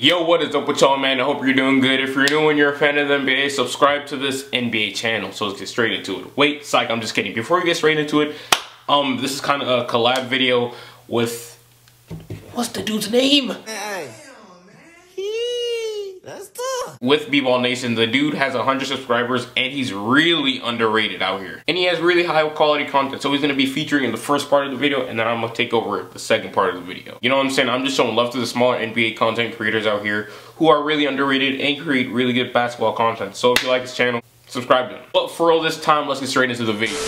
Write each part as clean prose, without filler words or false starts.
Yo, what is up with y'all, man? I hope you're doing good. If you're new and you're a fan of the NBA, subscribe to this NBA channel. So let's get straight into it. Wait, psych, I'm just kidding. Before we get straight into it, this is kind of a collab video with, what's the dude's name? With B-Ball Nation. The dude has 100 subscribers and he's really underrated out here. And he has really high quality content. So he's going to be featuring in the first part of the video and then I'm going to take over the second part of the video. You know what I'm saying? I'm just showing love to the smaller NBA content creators out here who are really underrated and create really good basketball content. So if you like this channel, subscribe to him. But for all this time, let's get straight into the video.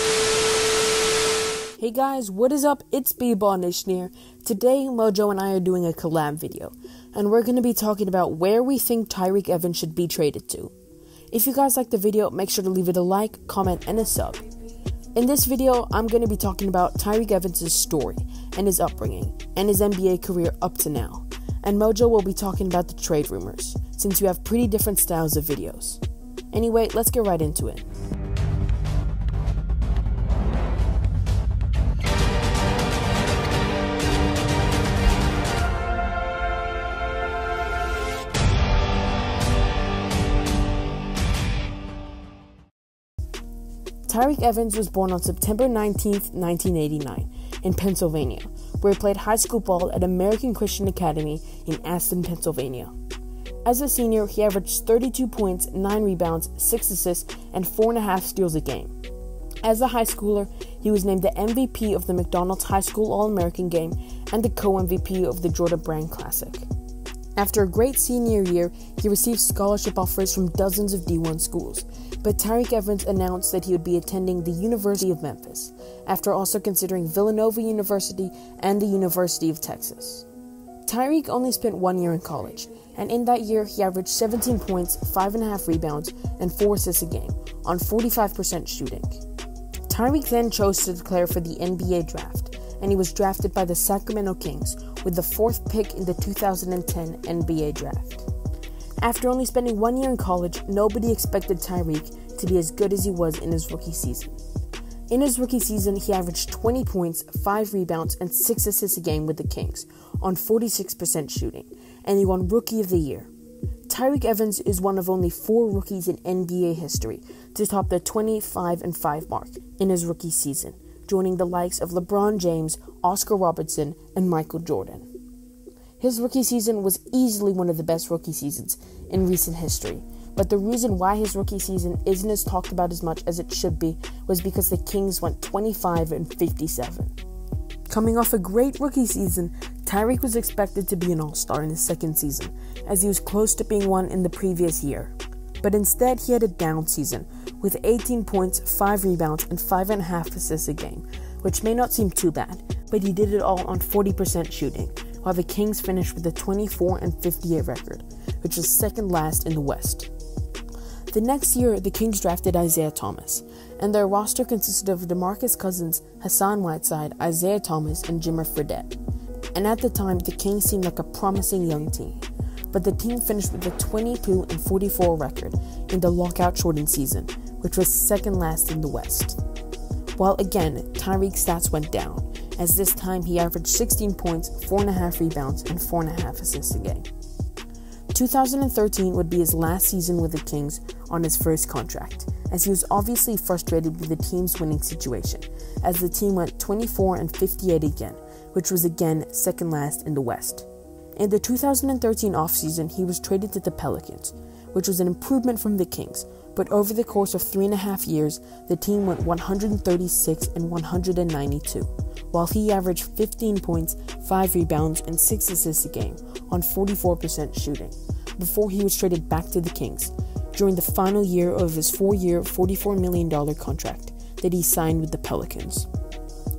Hey guys, what is up? It's B-Ball Nation here. Today, Mojo and I are doing a collab video, and we're going to be talking about where we think Tyreke Evans should be traded to. If you guys like the video, make sure to leave it a like, comment, and a sub. In this video, I'm going to be talking about Tyreke Evans' story, and his upbringing, and his NBA career up to now. And Mojo will be talking about the trade rumors, since you have pretty different styles of videos. Anyway, let's get right into it. Tyreke Evans was born on September 19, 1989, in Pennsylvania, where he played high school ball at American Christian Academy in Aston, Pennsylvania. As a senior, he averaged 32 points, 9 rebounds, 6 assists, and 4.5 steals a game. As a high schooler, he was named the MVP of the McDonald's High School All-American Game and the co-MVP of the Jordan Brand Classic. After a great senior year, he received scholarship offers from dozens of D1 schools, but Tyreke Evans announced that he would be attending the University of Memphis, after also considering Villanova University and the University of Texas. Tyreke only spent 1 year in college, and in that year he averaged 17 points, 5.5 rebounds, and 4 assists a game, on 45% shooting. Tyreke then chose to declare for the NBA draft, and he was drafted by the Sacramento Kings with the 4th pick in the 2010 NBA draft. After only spending 1 year in college, nobody expected Tyreke to be as good as he was in his rookie season. In his rookie season, he averaged 20 points, 5 rebounds, and 6 assists a game with the Kings, on 46% shooting, and he won Rookie of the Year. Tyreke Evans is one of only 4 rookies in NBA history to top the 25-5 mark in his rookie season, joining the likes of LeBron James, Oscar Robertson, and Michael Jordan. His rookie season was easily one of the best rookie seasons in recent history, but the reason why his rookie season isn't as talked about as much as it should be was because the Kings went 25-57. Coming off a great rookie season, Tyreke was expected to be an all-star in his second season, as he was close to being one in the previous year. But instead, he had a down season, with 18 points, 5 rebounds, and 5.5 assists a game, which may not seem too bad, but he did it all on 40% shooting, while the Kings finished with a 24-58 record, which was second last in the West. The next year, the Kings drafted Isaiah Thomas, and their roster consisted of DeMarcus Cousins, Hassan Whiteside, Isaiah Thomas, and Jimmer Fredette. And at the time, the Kings seemed like a promising young team, but the team finished with a 22-44 record in the lockout-shortened season, which was second last in the West. While again, Tyreke's stats went down, as this time he averaged 16 points, 4.5 rebounds, and 4.5 assists a game. 2013 would be his last season with the Kings on his first contract, as he was obviously frustrated with the team's winning situation, as the team went 24-58 again, which was again second last in the West. In the 2013 offseason, he was traded to the Pelicans, which was an improvement from the Kings, but over the course of 3.5 years, the team went 136-192, while he averaged 15 points, 5 rebounds, and 6 assists a game, on 44% shooting, before he was traded back to the Kings, during the final year of his 4-year, $44 million contract that he signed with the Pelicans.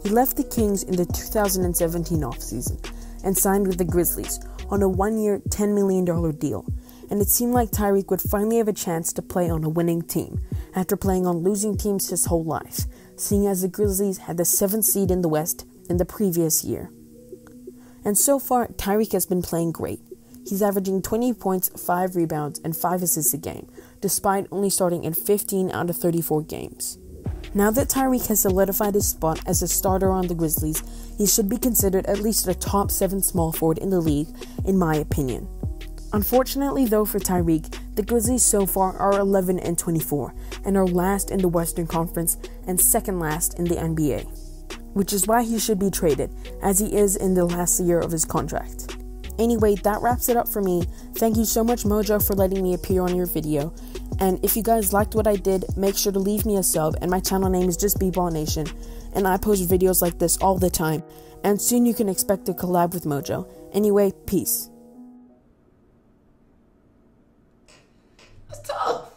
He left the Kings in the 2017 offseason, and signed with the Grizzlies on a 1-year, $10 million deal, and it seemed like Tyreke would finally have a chance to play on a winning team after playing on losing teams his whole life, seeing as the Grizzlies had the 7th seed in the West in the previous year. And so far, Tyreke has been playing great. He's averaging 20 points, 5 rebounds, and 5 assists a game, despite only starting in 15 out of 34 games. Now that Tyreke has solidified his spot as a starter on the Grizzlies, he should be considered at least a top 7 small forward in the league, in my opinion. Unfortunately though for Tyreke, the Grizzlies so far are 11-24 and are last in the Western Conference and second last in the NBA, which is why he should be traded, as he is in the last year of his contract. Anyway, that wraps it up for me. Thank you so much, Mojo, for letting me appear on your video. And if you guys liked what I did, make sure to leave me a sub, and my channel name is just B-Ball Nation, and I post videos like this all the time, and soon you can expect a collab with Mojo. Anyway, peace. That's tough.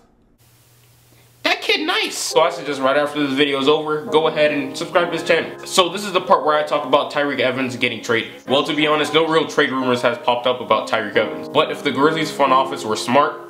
That kid nice. So I suggest right after this video is over, go ahead and subscribe to his channel. So this is the part where I talk about Tyreke Evans getting traded. Well, to be honest, no real trade rumors has popped up about Tyreke Evans. But if the Grizzlies front office were smart,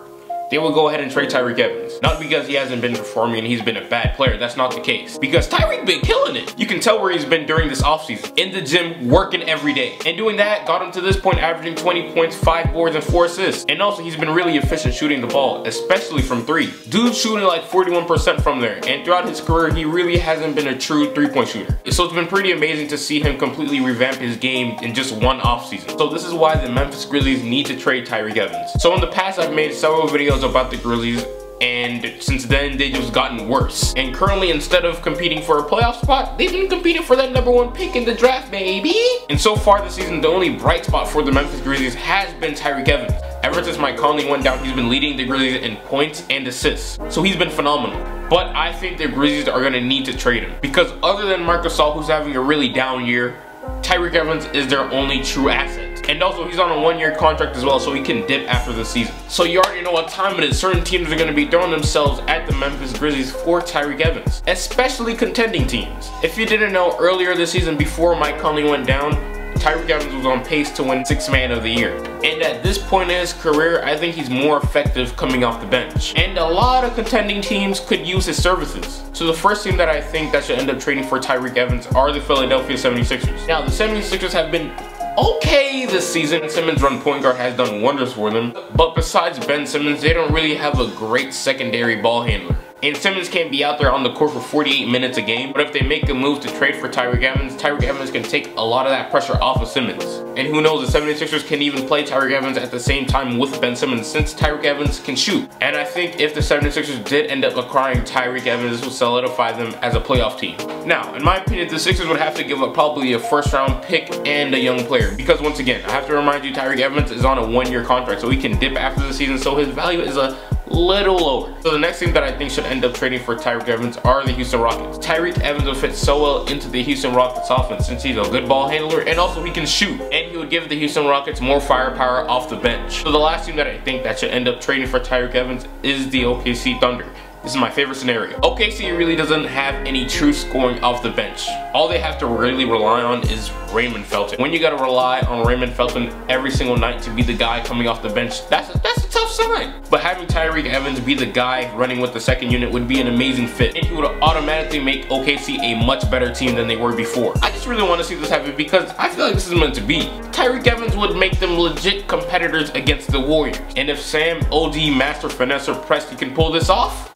they will go ahead and trade Tyreke Evans. Not because he hasn't been performing and he's been a bad player, that's not the case. Because Tyreke been killing it. You can tell where he's been during this offseason. In the gym, working every day. And doing that got him to this point averaging 20 points, 5 boards, and 4 assists. And also he's been really efficient shooting the ball, especially from 3. Dude's shooting like 41% from there. And throughout his career, he really hasn't been a true 3-point shooter. So it's been pretty amazing to see him completely revamp his game in just one offseason. So this is why the Memphis Grizzlies need to trade Tyreke Evans. So in the past, I've made several videos about the Grizzlies, and since then they just gotten worse. And currently, instead of competing for a playoff spot, they've been competing for that #1 pick in the draft, baby. And so far this season, the only bright spot for the Memphis Grizzlies has been Tyreke Evans. Ever since Mike Conley went down, he's been leading the Grizzlies in points and assists, so he's been phenomenal. But I think the Grizzlies are going to need to trade him, because other than Marc Gasol, who's having a really down year, Tyreke Evans is their only true asset. And also, he's on a 1-year contract as well, so he can dip after the season. So you already know what time it is. Certain teams are going to be throwing themselves at the Memphis Grizzlies for Tyreke Evans, especially contending teams. If you didn't know, earlier this season, before Mike Conley went down, Tyreke Evans was on pace to win 6th Man of the Year. And at this point in his career, I think he's more effective coming off the bench. And a lot of contending teams could use his services. So the first team that I think that should end up trading for Tyreke Evans are the Philadelphia 76ers. Now, the 76ers have been okay this season. Simmons' run point guard has done wonders for them. But besides Ben Simmons, they don't really have a great secondary ball handler. And Simmons can't be out there on the court for 48 minutes a game. But if they make a move to trade for Tyreke Evans can take a lot of that pressure off of Simmons. And who knows, the 76ers can even play Tyreke Evans at the same time with Ben Simmons, since Tyreke Evans can shoot. And I think if the 76ers did end up acquiring Tyreke Evans, this will solidify them as a playoff team. Now, in my opinion, the Sixers would have to give up probably a 1st-round pick and a young player. Because once again, I have to remind you, Tyreke Evans is on a 1-year contract, so he can dip after the season, so his value is a little lower. So the next team that I think should end up trading for Tyreke Evans are the Houston Rockets. Tyreke Evans will fit so well into the Houston Rockets offense, since he's a good ball handler and also he can shoot. And he would give the Houston Rockets more firepower off the bench. So the last team that I think that should end up trading for Tyreke Evans is the OKC Thunder. This is my favorite scenario. OKC really doesn't have any true scoring off the bench. All they have to really rely on is Raymond Felton. When you gotta rely on Raymond Felton every single night to be the guy coming off the bench, that's a tough sign. But having Tyreke Evans be the guy running with the second unit would be an amazing fit. And he would automatically make OKC a much better team than they were before. I just really want to see this happen because I feel like this is meant to be. Tyreke Evans would make them legit competitors against the Warriors. And if Sam, OG, Master, Finesse, or Presti can pull this off,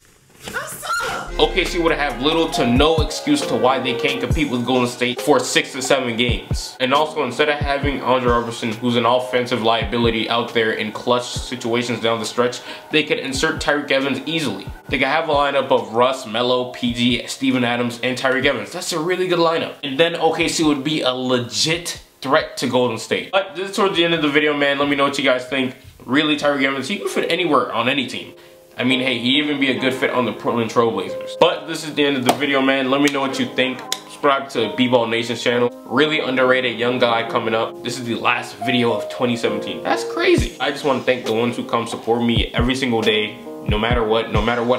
OKC would have little to no excuse to why they can't compete with Golden State for 6 to 7 games. And also, instead of having Andre Robertson, who's an offensive liability out there in clutch situations down the stretch, they could insert Tyreke Evans easily. They could have a lineup of Russ, Melo, PG, Steven Adams, and Tyreke Evans. That's a really good lineup. And then OKC would be a legit threat to Golden State. But this is towards the end of the video, man. Let me know what you guys think. Really, Tyreke Evans, he could fit anywhere on any team. I mean, hey, he'd even be a good fit on the Portland Trail Blazers. But this is the end of the video, man. Let me know what you think. Subscribe to B-Ball Nation's channel. Really underrated young guy coming up. This is the last video of 2017. That's crazy. I just want to thank the ones who come support me every single day. No matter what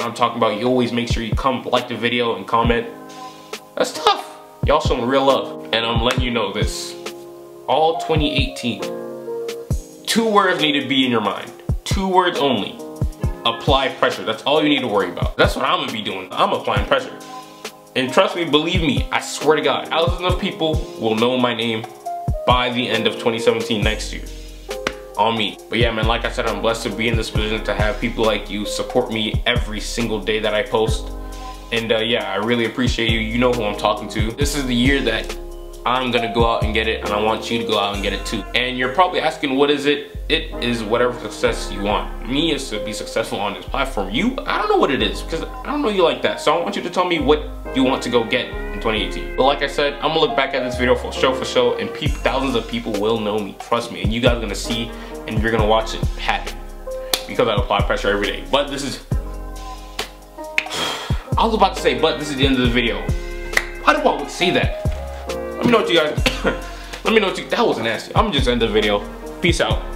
I'm talking about, you always make sure you come like the video and comment. That's tough. Y'all showing real love. And I'm letting you know this. All 2018. 2 words need to be in your mind. 2 words only. Apply pressure. That's all you need to worry about. That's what I'm gonna be doing. I'm applying pressure. And trust me, believe me, I swear to God, thousands of people will know my name by the end of 2017 next year. On me. But yeah, man, like I said, I'm blessed to be in this position to have people like you support me every single day that I post. And yeah, I really appreciate you. You know who I'm talking to. This is the year that I'm gonna go out and get it, and I want you to go out and get it too. And you're probably asking, what is it? It is whatever success you want. Me is to be successful on this platform. You, I don't know what it is, because I don't know you like that. So I want you to tell me what you want to go get in 2018. But like I said, I'm gonna look back at this video for show, and thousands of people will know me, trust me. And you guys are gonna see, and you're gonna watch it happen, because I apply pressure every day. But this is, I was about to say, but this is the end of the video. Why do I always say that? Let me know what you guys, let me know what you, that was nasty. I'm just end the video. Peace out.